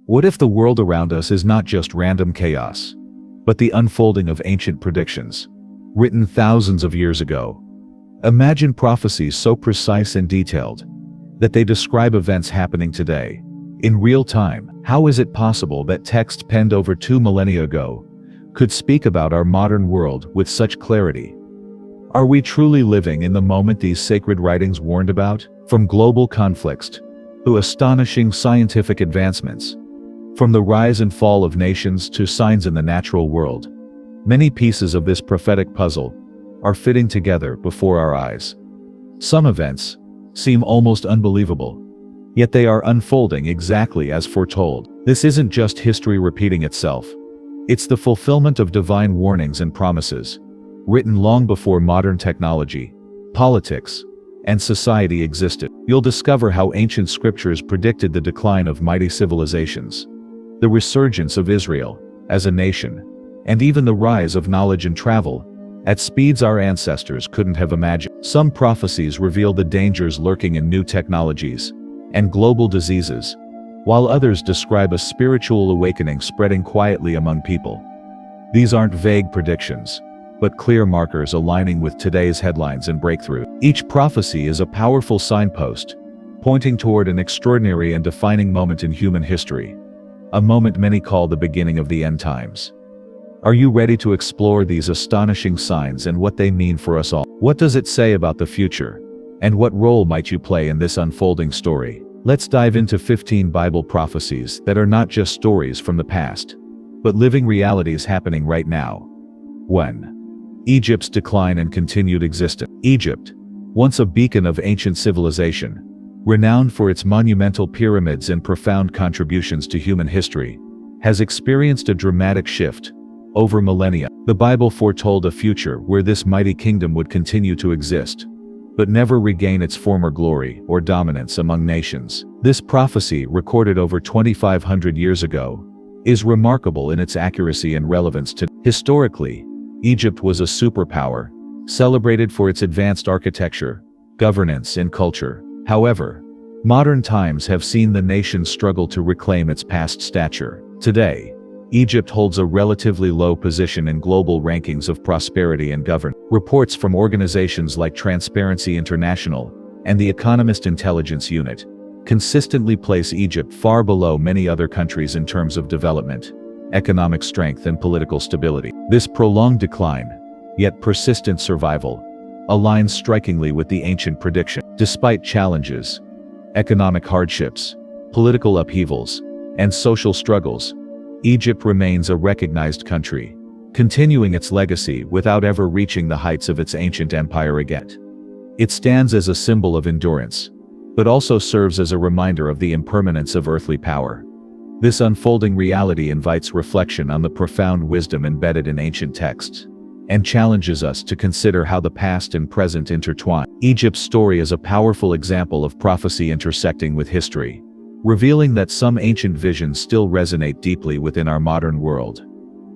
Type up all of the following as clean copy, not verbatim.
What if the world around us is not just random chaos, but the unfolding of ancient predictions, written thousands of years ago? Imagine prophecies so precise and detailed that they describe events happening today, in real time. How is it possible that text penned over 2 millennia ago could speak about our modern world with such clarity? Are we truly living in the moment these sacred writings warned about? From global conflicts to astonishing scientific advancements, from the rise and fall of nations to signs in the natural world, many pieces of this prophetic puzzle are fitting together before our eyes. Some events seem almost unbelievable, yet they are unfolding exactly as foretold. This isn't just history repeating itself. It's the fulfillment of divine warnings and promises, written long before modern technology, politics, and society existed. You'll discover how ancient scriptures predicted the decline of mighty civilizations, the resurgence of Israel as a nation, and even the rise of knowledge and travel at speeds our ancestors couldn't have imagined. Some prophecies reveal the dangers lurking in new technologies and global diseases, while others describe a spiritual awakening spreading quietly among people. These aren't vague predictions, but clear markers aligning with today's headlines and breakthrough. Each prophecy is a powerful signpost, pointing toward an extraordinary and defining moment in human history, a moment many call the beginning of the end times. Are you ready to explore these astonishing signs and what they mean for us all? What does it say about the future? And what role might you play in this unfolding story? Let's dive into 15 Bible prophecies that are not just stories from the past, but living realities happening right now. 1. Egypt's decline and continued existence. Egypt, once a beacon of ancient civilization, renowned for its monumental pyramids and profound contributions to human history, has experienced a dramatic shift over millennia. The Bible foretold a future where this mighty kingdom would continue to exist, but never regain its former glory or dominance among nations. This prophecy, recorded over 2,500 years ago, is remarkable in its accuracy and relevance to. Historically, Egypt was a superpower, celebrated for its advanced architecture, governance, and culture. However, modern times have seen the nation struggle to reclaim its past stature. Today, Egypt holds a relatively low position in global rankings of prosperity and governance. Reports from organizations like Transparency International and the Economist Intelligence Unit consistently place Egypt far below many other countries in terms of development, economic strength, and political stability. This prolonged decline, yet persistent survival, aligns strikingly with the ancient prediction. Despite challenges, economic hardships, political upheavals, and social struggles, Egypt remains a recognized country, continuing its legacy without ever reaching the heights of its ancient empire again. It stands as a symbol of endurance, but also serves as a reminder of the impermanence of earthly power. This unfolding reality invites reflection on the profound wisdom embedded in ancient texts, and challenges us to consider how the past and present intertwine. Egypt's story is a powerful example of prophecy intersecting with history, revealing that some ancient visions still resonate deeply within our modern world.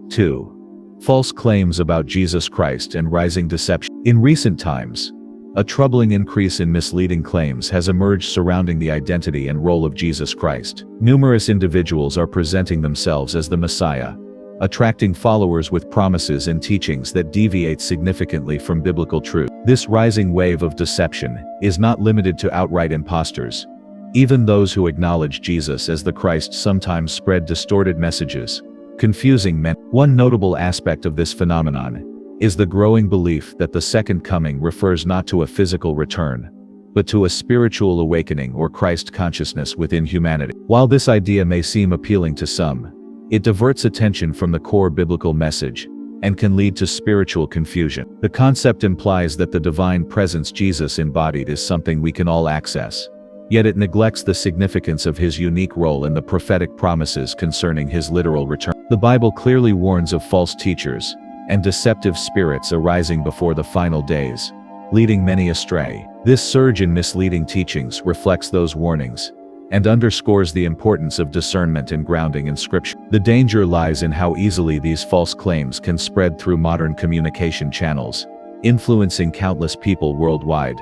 2. False claims about Jesus Christ and rising deception. In recent times, a troubling increase in misleading claims has emerged surrounding the identity and role of Jesus Christ. Numerous individuals are presenting themselves as the Messiah, attracting followers with promises and teachings that deviate significantly from biblical truth. This rising wave of deception is not limited to outright imposters. Even those who acknowledge Jesus as the Christ sometimes spread distorted messages, confusing many. One notable aspect of this phenomenon is the growing belief that the second coming refers not to a physical return, but to a spiritual awakening or Christ consciousness within humanity. While this idea may seem appealing to some, it diverts attention from the core biblical message and can lead to spiritual confusion. The concept implies that the divine presence Jesus embodied is something we can all access, yet it neglects the significance of his unique role in the prophetic promises concerning his literal return. The Bible clearly warns of false teachers and deceptive spirits arising before the final days, leading many astray. This surge in misleading teachings reflects those warnings and underscores the importance of discernment and grounding in Scripture. The danger lies in how easily these false claims can spread through modern communication channels, influencing countless people worldwide.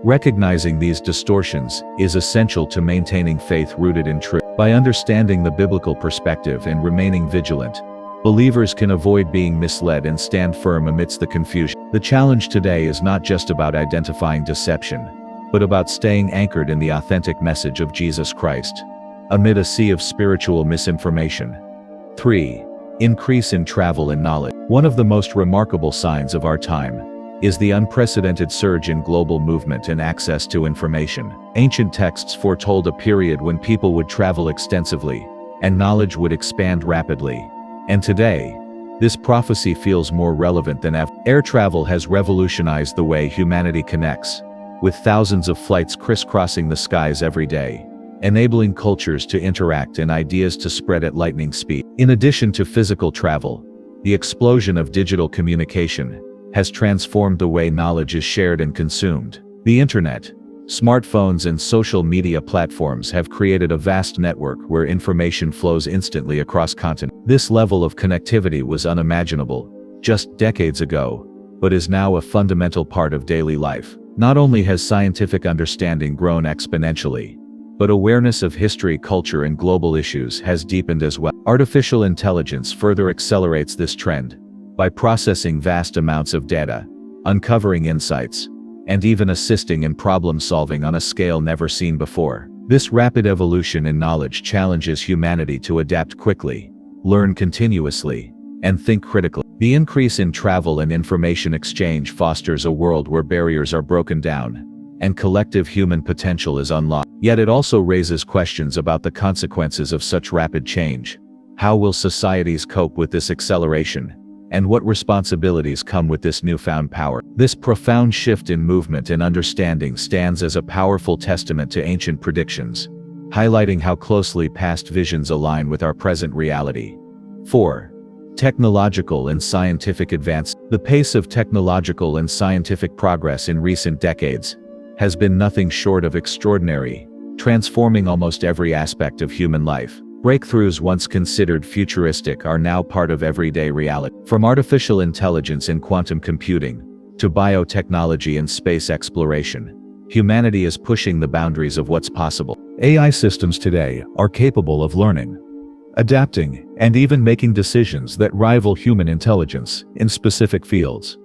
Recognizing these distortions is essential to maintaining faith rooted in truth. By understanding the biblical perspective and remaining vigilant, believers can avoid being misled and stand firm amidst the confusion. The challenge today is not just about identifying deception, but about staying anchored in the authentic message of Jesus Christ, amid a sea of spiritual misinformation. 3. Increase in travel and knowledge. One of the most remarkable signs of our time is the unprecedented surge in global movement and access to information. Ancient texts foretold a period when people would travel extensively, and knowledge would expand rapidly. And today, this prophecy feels more relevant than ever. Air travel has revolutionized the way humanity connects, with thousands of flights crisscrossing the skies every day, enabling cultures to interact and ideas to spread at lightning speed. In addition to physical travel, the explosion of digital communication has transformed the way knowledge is shared and consumed. The internet, smartphones and social media platforms have created a vast network where information flows instantly across continents. This level of connectivity was unimaginable just decades ago, but is now a fundamental part of daily life. Not only has scientific understanding grown exponentially, but awareness of history, culture, and global issues has deepened as well. Artificial intelligence further accelerates this trend by processing vast amounts of data, uncovering insights, and even assisting in problem solving on a scale never seen before. This rapid evolution in knowledge challenges humanity to adapt quickly, learn continuously, and think critically. The increase in travel and information exchange fosters a world where barriers are broken down and collective human potential is unlocked. Yet it also raises questions about the consequences of such rapid change. How will societies cope with this acceleration? And what responsibilities come with this newfound power? This profound shift in movement and understanding stands as a powerful testament to ancient predictions, highlighting how closely past visions align with our present reality. 4. Technological and scientific advance. The pace of technological and scientific progress in recent decades has been nothing short of extraordinary, transforming almost every aspect of human life. Breakthroughs once considered futuristic are now part of everyday reality. From artificial intelligence and quantum computing, to biotechnology and space exploration, humanity is pushing the boundaries of what's possible. AI systems today are capable of learning, adapting, and even making decisions that rival human intelligence in specific fields.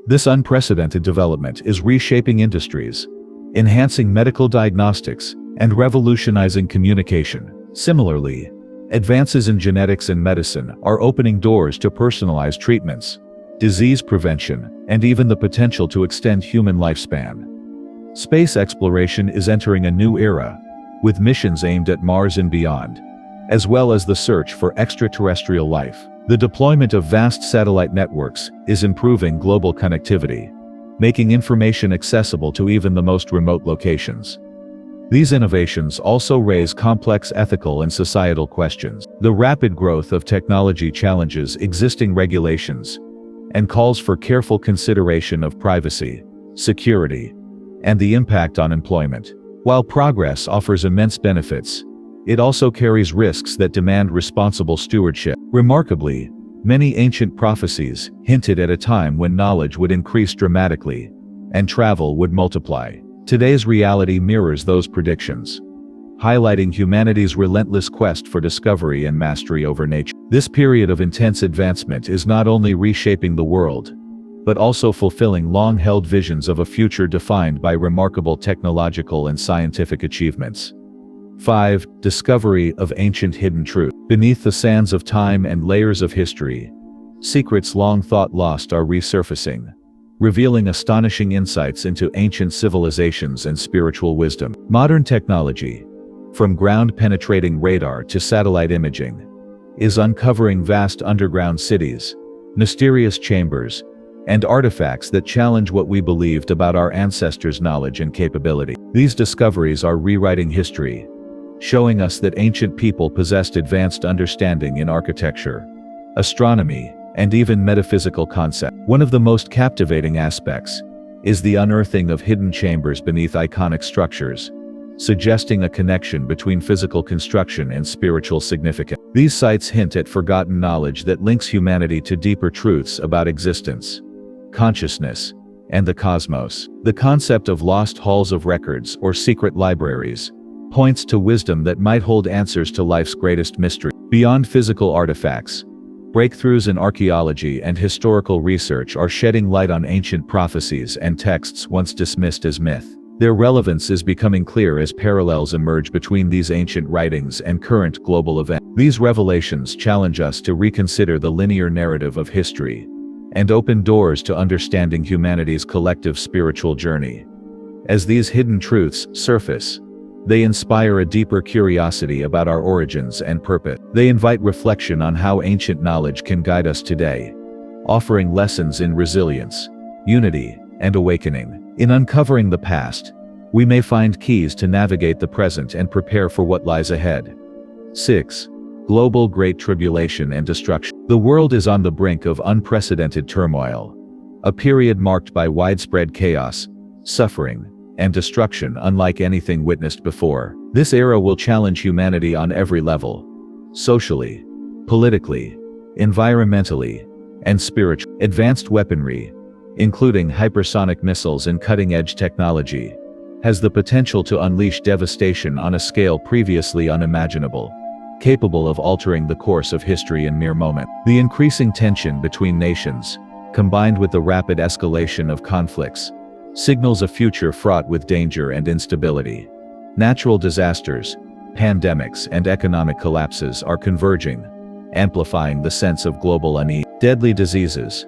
This unprecedented development is reshaping industries, enhancing medical diagnostics, and revolutionizing communication. Similarly, advances in genetics and medicine are opening doors to personalized treatments, disease prevention, and even the potential to extend human lifespan. Space exploration is entering a new era, with missions aimed at Mars and beyond, as well as the search for extraterrestrial life. The deployment of vast satellite networks is improving global connectivity, making information accessible to even the most remote locations. These innovations also raise complex ethical and societal questions. The rapid growth of technology challenges existing regulations and calls for careful consideration of privacy, security, and the impact on employment. While progress offers immense benefits, it also carries risks that demand responsible stewardship. Remarkably, many ancient prophecies hinted at a time when knowledge would increase dramatically and travel would multiply. Today's reality mirrors those predictions, highlighting humanity's relentless quest for discovery and mastery over nature. This period of intense advancement is not only reshaping the world, but also fulfilling long-held visions of a future defined by remarkable technological and scientific achievements. 5. Discovery of ancient hidden truth. Beneath the sands of time and layers of history, secrets long thought lost are resurfacing, revealing astonishing insights into ancient civilizations and spiritual wisdom. Modern technology, from ground-penetrating radar to satellite imaging, is uncovering vast underground cities, mysterious chambers, and artifacts that challenge what we believed about our ancestors' knowledge and capability. These discoveries are rewriting history, showing us that ancient people possessed advanced understanding in architecture, astronomy, and even metaphysical concepts. One of the most captivating aspects is the unearthing of hidden chambers beneath iconic structures, suggesting a connection between physical construction and spiritual significance. These sites hint at forgotten knowledge that links humanity to deeper truths about existence, consciousness, and the cosmos. The concept of lost halls of records or secret libraries points to wisdom that might hold answers to life's greatest mystery. Beyond physical artifacts, breakthroughs in archaeology and historical research are shedding light on ancient prophecies and texts once dismissed as myth. Their relevance is becoming clear as parallels emerge between these ancient writings and current global events. These revelations challenge us to reconsider the linear narrative of history and open doors to understanding humanity's collective spiritual journey. As these hidden truths surface, they inspire a deeper curiosity about our origins and purpose. They invite reflection on how ancient knowledge can guide us today, offering lessons in resilience, unity, and awakening. In uncovering the past, we may find keys to navigate the present and prepare for what lies ahead. 6. Global Great Tribulation and Destruction. The world is on the brink of unprecedented turmoil, a period marked by widespread chaos, suffering, and destruction unlike anything witnessed before. This era will challenge humanity on every level: socially, politically, environmentally, and spiritually. Advanced weaponry, including hypersonic missiles and cutting-edge technology, has the potential to unleash devastation on a scale previously unimaginable, capable of altering the course of history in mere moments. The increasing tension between nations, combined with the rapid escalation of conflicts, signals a future fraught with danger and instability. Natural disasters, pandemics, and economic collapses are converging, amplifying the sense of global unease. Deadly diseases,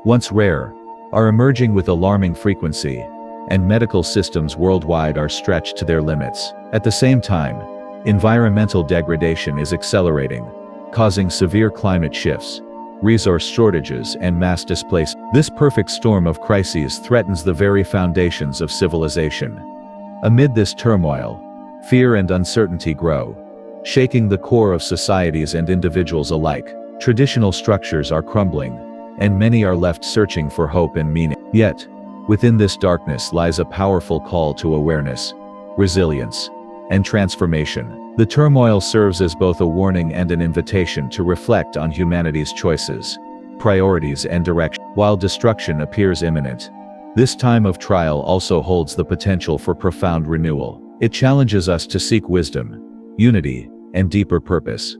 once rare, are emerging with alarming frequency, and medical systems worldwide are stretched to their limits. At the same time, environmental degradation is accelerating, causing severe climate shifts, resource shortages, and mass displacement. This perfect storm of crises threatens the very foundations of civilization. Amid this turmoil, fear and uncertainty grow, shaking the core of societies and individuals alike. Traditional structures are crumbling, and many are left searching for hope and meaning. Yet, within this darkness lies a powerful call to awareness, resilience, and transformation. The turmoil serves as both a warning and an invitation to reflect on humanity's choices, priorities, and direction. While destruction appears imminent, this time of trial also holds the potential for profound renewal. It challenges us to seek wisdom, unity, and deeper purpose,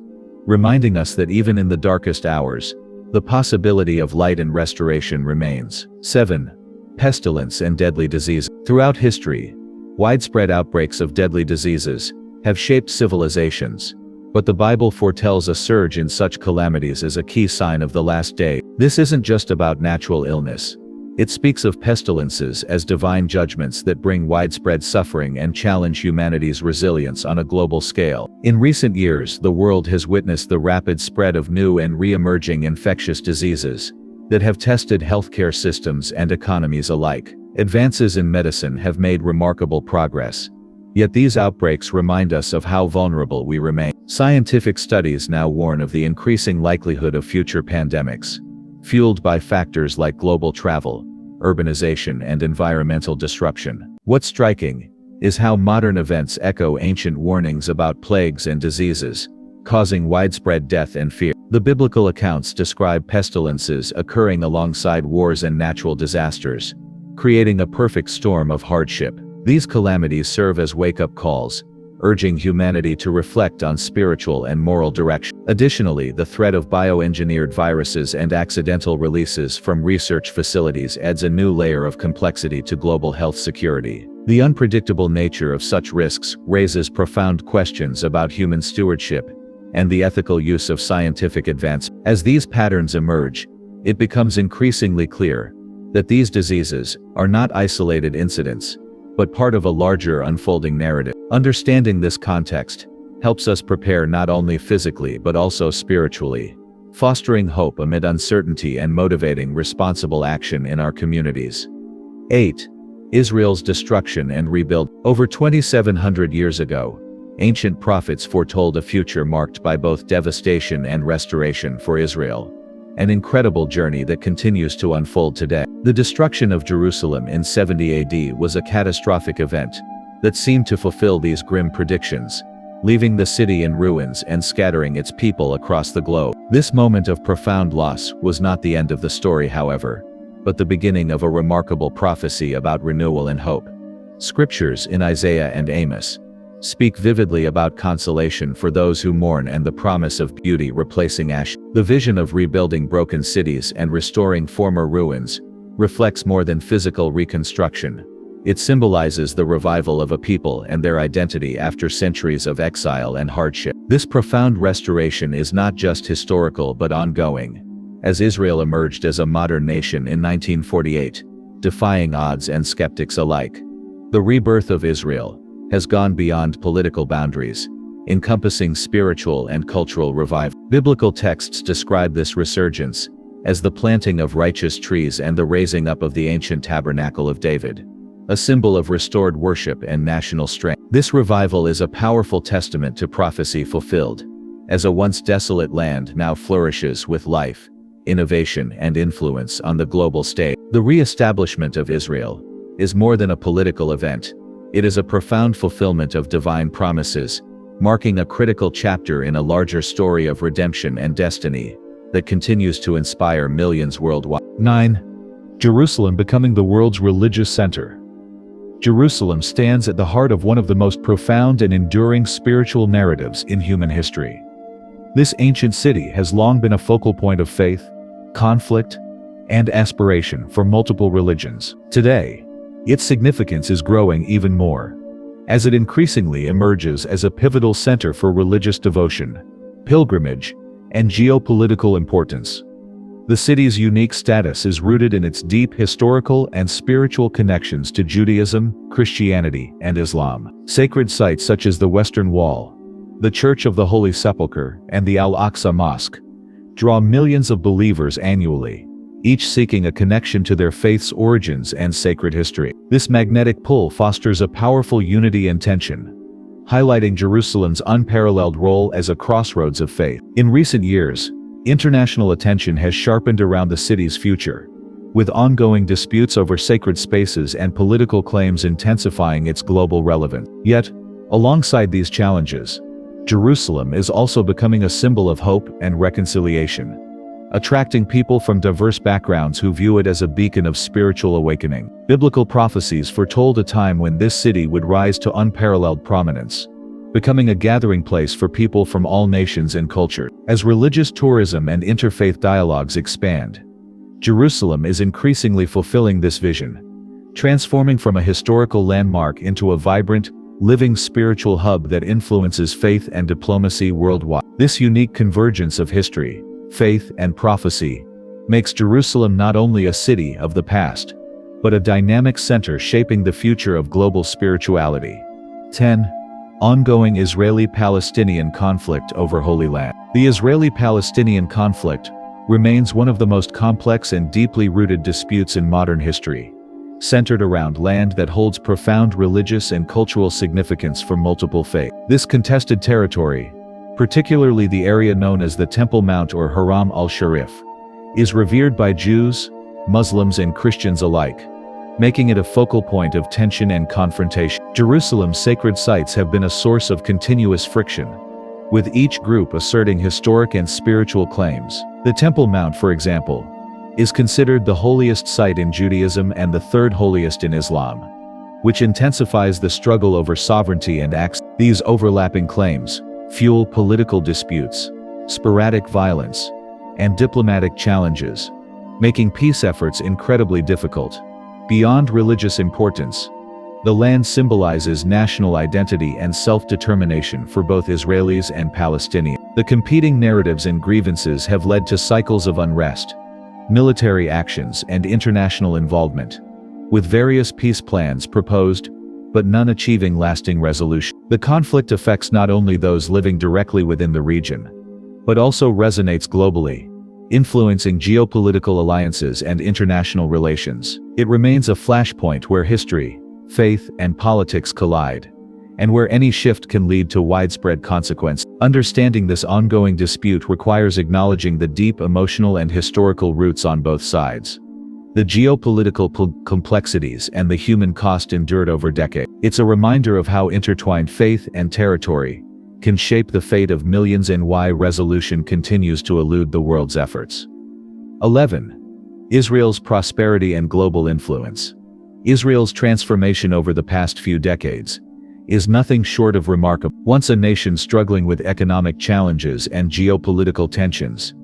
reminding us that even in the darkest hours, the possibility of light and restoration remains. 7. Pestilence and deadly disease. Throughout history, widespread outbreaks of deadly diseases have shaped civilizations, but the Bible foretells a surge in such calamities as a key sign of the last day. This isn't just about natural illness. It speaks of pestilences as divine judgments that bring widespread suffering and challenge humanity's resilience on a global scale. In recent years, the world has witnessed the rapid spread of new and re-emerging infectious diseases that have tested healthcare systems and economies alike. Advances in medicine have made remarkable progress, yet these outbreaks remind us of how vulnerable we remain. Scientific studies now warn of the increasing likelihood of future pandemics, fueled by factors like global travel, urbanization, and environmental disruption. What's striking is how modern events echo ancient warnings about plagues and diseases, causing widespread death and fear. The biblical accounts describe pestilences occurring alongside wars and natural disasters, creating a perfect storm of hardship. These calamities serve as wake-up calls, urging humanity to reflect on spiritual and moral direction. Additionally, the threat of bioengineered viruses and accidental releases from research facilities adds a new layer of complexity to global health security. The unpredictable nature of such risks raises profound questions about human stewardship and the ethical use of scientific advancement. As these patterns emerge, it becomes increasingly clear that these diseases are not isolated incidents, but part of a larger unfolding narrative. Understanding this context helps us prepare not only physically but also spiritually, fostering hope amid uncertainty and motivating responsible action in our communities. 8. Israel's destruction and rebuild. Over 2,700 years ago, ancient prophets foretold a future marked by both devastation and restoration for Israel, an incredible journey that continues to unfold today. The destruction of Jerusalem in 70 AD was a catastrophic event that seemed to fulfill these grim predictions, leaving the city in ruins and scattering its people across the globe. This moment of profound loss was not the end of the story, however. but the beginning of a remarkable prophecy about renewal and hope. Scriptures in Isaiah and Amos speak vividly about consolation for those who mourn and the promise of beauty replacing ash. The vision of rebuilding broken cities and restoring former ruins reflects more than physical reconstruction. It symbolizes the revival of a people and their identity after centuries of exile and hardship. This profound restoration is not just historical but ongoing, as Israel emerged as a modern nation in 1948, defying odds and skeptics alike. The rebirth of Israel has gone beyond political boundaries, encompassing spiritual and cultural revival. Biblical texts describe this resurgence as the planting of righteous trees and the raising up of the ancient tabernacle of David, a symbol of restored worship and national strength. This revival is a powerful testament to prophecy fulfilled, as a once desolate land now flourishes with life, innovation, and influence on the global stage. The re-establishment of Israel is more than a political event. It is a profound fulfillment of divine promises, marking a critical chapter in a larger story of redemption and destiny that continues to inspire millions worldwide. 9. Jerusalem becoming the world's religious center. Jerusalem stands at the heart of one of the most profound and enduring spiritual narratives in human history. This ancient city has long been a focal point of faith, conflict, and aspiration for multiple religions. Today, its significance is growing even more, as it increasingly emerges as a pivotal center for religious devotion, pilgrimage, and geopolitical importance. The city's unique status is rooted in its deep historical and spiritual connections to Judaism, Christianity, and Islam. Sacred sites such as the Western Wall, the Church of the Holy Sepulchre, and the Al-Aqsa Mosque draw millions of believers annually, each seeking a connection to their faith's origins and sacred history. This magnetic pull fosters a powerful unity and tension, highlighting Jerusalem's unparalleled role as a crossroads of faith. In recent years, international attention has sharpened around the city's future, with ongoing disputes over sacred spaces and political claims intensifying its global relevance. Yet, alongside these challenges, Jerusalem is also becoming a symbol of hope and reconciliation, attracting people from diverse backgrounds who view it as a beacon of spiritual awakening. Biblical prophecies foretold a time when this city would rise to unparalleled prominence, becoming a gathering place for people from all nations and cultures. As religious tourism and interfaith dialogues expand, Jerusalem is increasingly fulfilling this vision, transforming from a historical landmark into a vibrant, living spiritual hub that influences faith and diplomacy worldwide. This unique convergence of history, faith, and prophecy makes Jerusalem not only a city of the past, but a dynamic center shaping the future of global spirituality. 10. Ongoing Israeli-Palestinian conflict over Holy Land. The Israeli-Palestinian conflict remains one of the most complex and deeply rooted disputes in modern history, centered around land that holds profound religious and cultural significance for multiple faiths. This contested territory, particularly the area known as the Temple Mount or Haram al-Sharif, is revered by Jews, Muslims, and Christians alike, making it a focal point of tension and confrontation. Jerusalem's sacred sites have been a source of continuous friction, with each group asserting historic and spiritual claims. The Temple Mount, for example, is considered the holiest site in Judaism and the third holiest in Islam, which intensifies the struggle over sovereignty and access. These overlapping claims fuel political disputes, sporadic violence, and diplomatic challenges, making peace efforts incredibly difficult. Beyond religious importance, the land symbolizes national identity and self-determination for both Israelis and Palestinians. The competing narratives and grievances have led to cycles of unrest, military actions, and international involvement, with various peace plans proposed, but none achieving lasting resolution. The conflict affects not only those living directly within the region, but also resonates globally, influencing geopolitical alliances and international relations. It remains a flashpoint where history, faith, and politics collide, and where any shift can lead to widespread consequences. Understanding this ongoing dispute requires acknowledging the deep emotional and historical roots on both sides, the geopolitical complexities, and the human cost endured over decades. It's a reminder of how intertwined faith and territory can shape the fate of millions and why resolution continues to elude the world's efforts. 11. Israel's prosperity and global influence. Israel's transformation over the past few decades is nothing short of remarkable. Once a nation struggling with economic challenges and geopolitical tensions,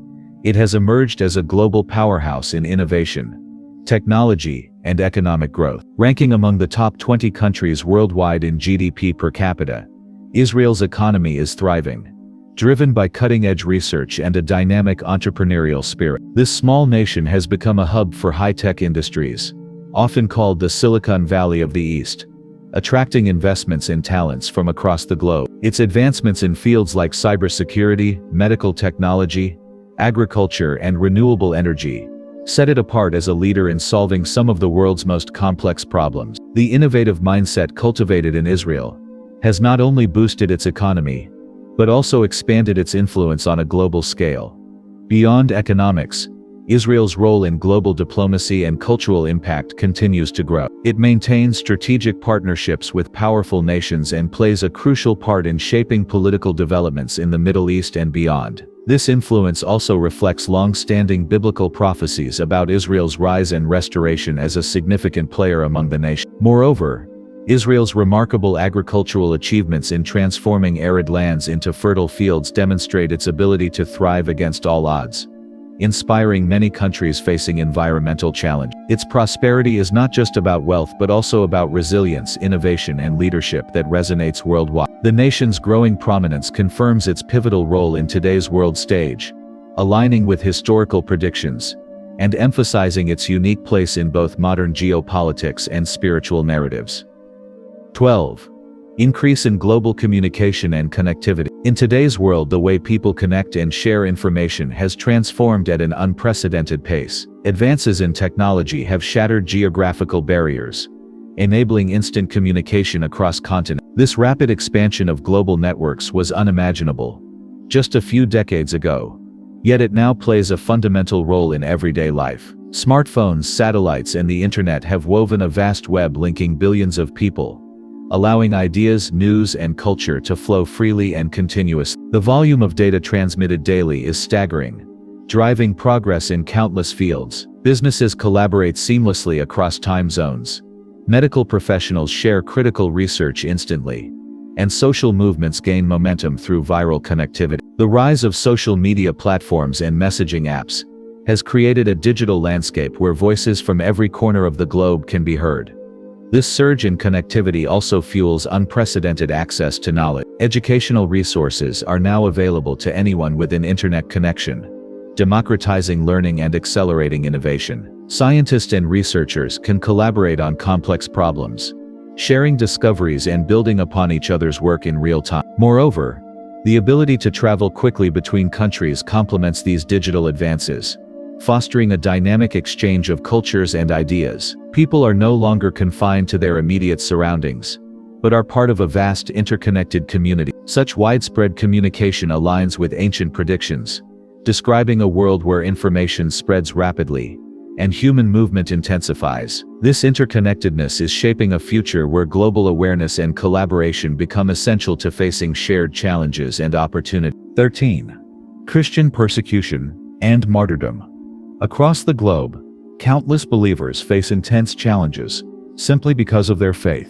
it has emerged as a global powerhouse in innovation, technology, and economic growth. Ranking among the top 20 countries worldwide in GDP per capita, Israel's economy is thriving, driven by cutting-edge research and a dynamic entrepreneurial spirit. This small nation has become a hub for high-tech industries, often called the Silicon Valley of the East, attracting investments and talents from across the globe. Its advancements in fields like cybersecurity, medical technology, agriculture, and renewable energy set it apart as a leader in solving some of the world's most complex problems. The innovative mindset cultivated in Israel has not only boosted its economy, but also expanded its influence on a global scale. Beyond economics, Israel's role in global diplomacy and cultural impact continues to grow. It maintains strategic partnerships with powerful nations and plays a crucial part in shaping political developments in the Middle East and beyond. This influence also reflects long-standing biblical prophecies about Israel's rise and restoration as a significant player among the nations. Moreover, Israel's remarkable agricultural achievements in transforming arid lands into fertile fields demonstrate its ability to thrive against all odds, inspiring many countries facing environmental challenge. Its prosperity is not just about wealth but also about resilience, innovation, and leadership that resonates worldwide. The nation's growing prominence confirms its pivotal role in today's world stage, aligning with historical predictions and emphasizing its unique place in both modern geopolitics and spiritual narratives. 12. Increase in global communication and connectivity. In today's world, the way people connect and share information has transformed at an unprecedented pace. Advances in technology have shattered geographical barriers, enabling instant communication across continents. This rapid expansion of global networks was unimaginable just a few decades ago, yet it now plays a fundamental role in everyday life. Smartphones, satellites, and the internet have woven a vast web linking billions of people, allowing ideas, news, and culture to flow freely and continuously. The volume of data transmitted daily is staggering, driving progress in countless fields. Businesses collaborate seamlessly across time zones. Medical professionals share critical research instantly, and social movements gain momentum through viral connectivity. The rise of social media platforms and messaging apps has created a digital landscape where voices from every corner of the globe can be heard. This surge in connectivity also fuels unprecedented access to knowledge. Educational resources are now available to anyone with an internet connection, democratizing learning and accelerating innovation. Scientists and researchers can collaborate on complex problems, sharing discoveries and building upon each other's work in real time. Moreover, the ability to travel quickly between countries complements these digital advances, fostering a dynamic exchange of cultures and ideas. People are no longer confined to their immediate surroundings, but are part of a vast interconnected community. Such widespread communication aligns with ancient predictions, describing a world where information spreads rapidly and human movement intensifies. This interconnectedness is shaping a future where global awareness and collaboration become essential to facing shared challenges and opportunity. 13. Christian persecution and martyrdom. Across the globe, countless believers face intense challenges simply because of their faith.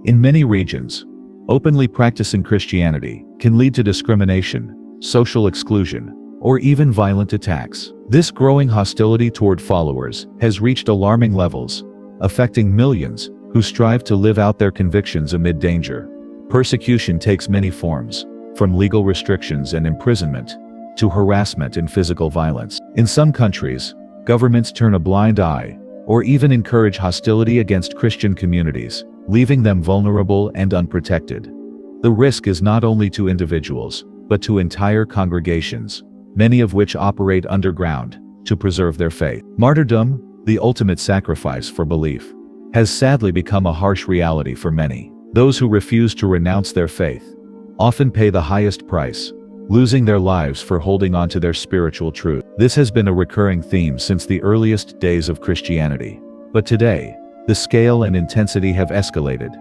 In many regions, openly practicing Christianity can lead to discrimination, social exclusion, or even violent attacks. This growing hostility toward followers has reached alarming levels, affecting millions who strive to live out their convictions amid danger. Persecution takes many forms, from legal restrictions and imprisonment to harassment and physical violence. In some countries, governments turn a blind eye or even encourage hostility against Christian communities, leaving them vulnerable and unprotected. The risk is not only to individuals, but to entire congregations, many of which operate underground to preserve their faith. Martyrdom, the ultimate sacrifice for belief, has sadly become a harsh reality for many. Those who refuse to renounce their faith often pay the highest price, losing their lives for holding on to their spiritual truth. This has been a recurring theme since the earliest days of Christianity. But today, the scale and intensity have escalated.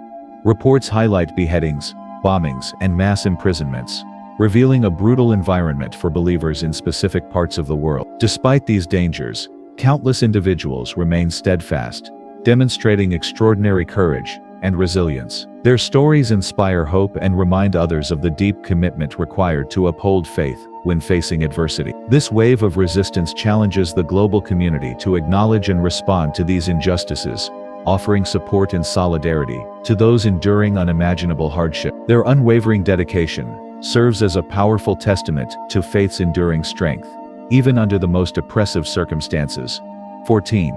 Reports highlight beheadings, bombings, and mass imprisonments, revealing a brutal environment for believers in specific parts of the world. Despite these dangers, Countless individuals remain steadfast, demonstrating extraordinary courage and resilience. Their stories inspire hope and remind others of the deep commitment required to uphold faith when facing adversity. This wave of resistance challenges the global community to acknowledge and respond to these injustices, offering support and solidarity to those enduring unimaginable hardship. Their unwavering dedication serves as a powerful testament to faith's enduring strength, even under the most oppressive circumstances. 14.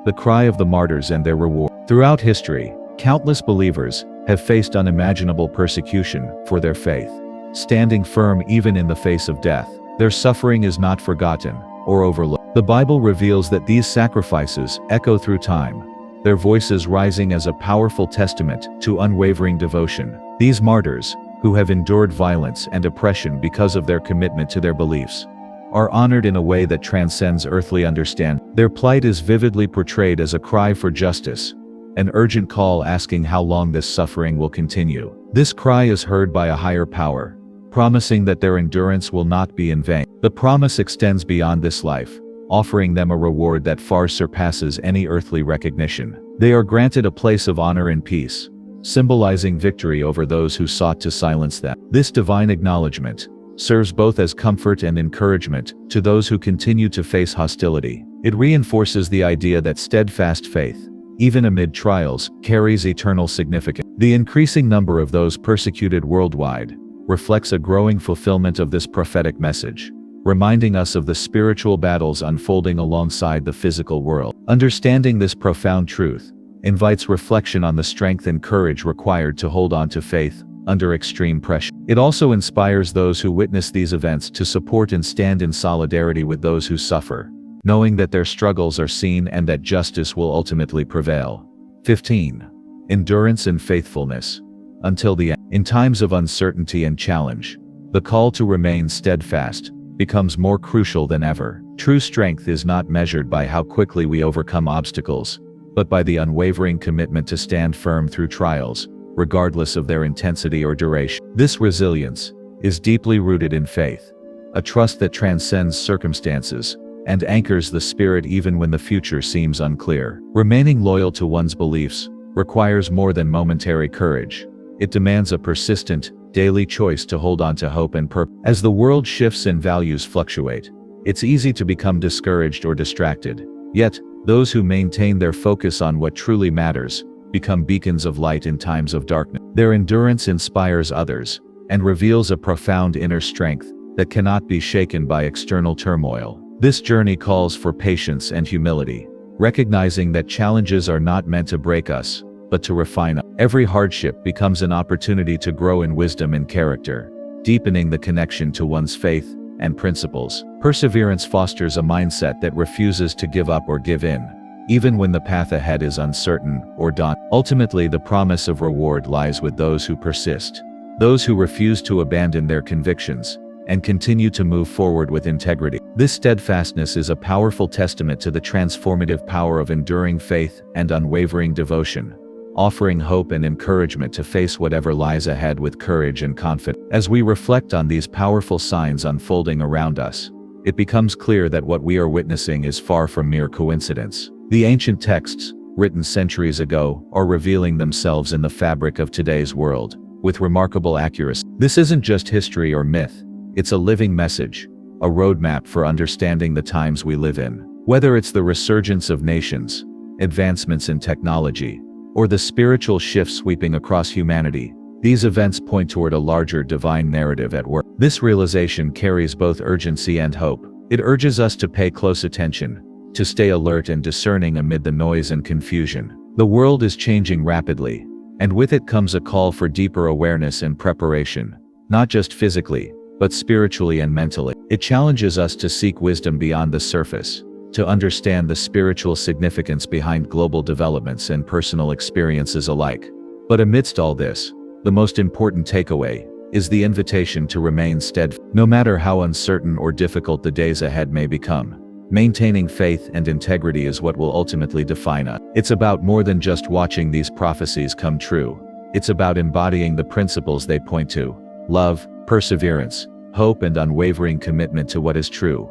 The cry of the martyrs and their reward. Throughout history, countless believers have faced unimaginable persecution for their faith. Standing firm even in the face of death, their suffering is not forgotten or overlooked. The Bible reveals that these sacrifices echo through time, their voices rising as a powerful testament to unwavering devotion. These martyrs, who have endured violence and oppression because of their commitment to their beliefs, are honored in a way that transcends earthly understanding. Their plight is vividly portrayed as a cry for justice, an urgent call asking how long this suffering will continue. This cry is heard by a higher power, promising that their endurance will not be in vain. The promise extends beyond this life, offering them a reward that far surpasses any earthly recognition. They are granted a place of honor and peace, symbolizing victory over those who sought to silence them. This divine acknowledgement serves both as comfort and encouragement to those who continue to face hostility. It reinforces the idea that steadfast faith, even amid trials, carries eternal significance. The increasing number of those persecuted worldwide reflects a growing fulfillment of this prophetic message, reminding us of the spiritual battles unfolding alongside the physical world. Understanding this profound truth invites reflection on the strength and courage required to hold on to faith under extreme pressure. It also inspires those who witness these events to support and stand in solidarity with those who suffer, knowing that their struggles are seen and that justice will ultimately prevail. 15. Endurance and faithfulness. Until the end. In times of uncertainty and challenge, the call to remain steadfast becomes more crucial than ever. True strength is not measured by how quickly we overcome obstacles, but by the unwavering commitment to stand firm through trials, regardless of their intensity or duration. This resilience is deeply rooted in faith, a trust that transcends circumstances and anchors the spirit even when the future seems unclear. Remaining loyal to one's beliefs requires more than momentary courage. It demands a persistent, daily choice to hold on to hope and purpose. As the world shifts and values fluctuate, it's easy to become discouraged or distracted. Yet, those who maintain their focus on what truly matters become beacons of light in times of darkness. Their endurance inspires others and reveals a profound inner strength that cannot be shaken by external turmoil. This journey calls for patience and humility, recognizing that challenges are not meant to break us, but to refine us. Every hardship becomes an opportunity to grow in wisdom and character, deepening the connection to one's faith and principles. Perseverance fosters a mindset that refuses to give up or give in, even when the path ahead is uncertain or daunting. Ultimately, the promise of reward lies with those who persist, those who refuse to abandon their convictions, and continue to move forward with integrity. This steadfastness is a powerful testament to the transformative power of enduring faith and unwavering devotion, offering hope and encouragement to face whatever lies ahead with courage and confidence. As we reflect on these powerful signs unfolding around us, it becomes clear that what we are witnessing is far from mere coincidence. The ancient texts, written centuries ago, are revealing themselves in the fabric of today's world, with remarkable accuracy. This isn't just history or myth, it's a living message, a roadmap for understanding the times we live in. Whether it's the resurgence of nations, advancements in technology, or the spiritual shift sweeping across humanity, these events point toward a larger divine narrative at work. This realization carries both urgency and hope. It urges us to pay close attention, to stay alert and discerning amid the noise and confusion. The world is changing rapidly, and with it comes a call for deeper awareness and preparation, not just physically, but spiritually and mentally. It challenges us to seek wisdom beyond the surface, to understand the spiritual significance behind global developments and personal experiences alike. But amidst all this, the most important takeaway is the invitation to remain steadfast. No matter how uncertain or difficult the days ahead may become, maintaining faith and integrity is what will ultimately define us. It's about more than just watching these prophecies come true. It's about embodying the principles they point to: love, perseverance, hope, and unwavering commitment to what is true.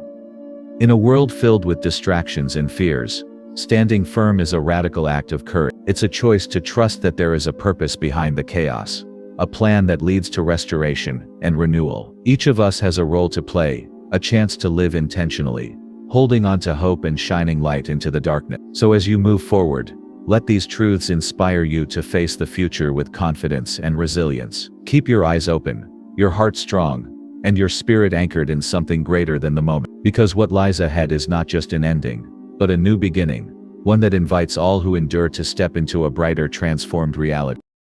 In a world filled with distractions and fears, standing firm is a radical act of courage. It's a choice to trust that there is a purpose behind the chaos, a plan that leads to restoration and renewal. Each of us has a role to play, a chance to live intentionally, holding on to hope and shining light into the darkness. So as you move forward, let these truths inspire you to face the future with confidence and resilience. Keep your eyes open, your heart strong, and your spirit anchored in something greater than the moment. Because what lies ahead is not just an ending, but a new beginning, one that invites all who endure to step into a brighter, transformed reality.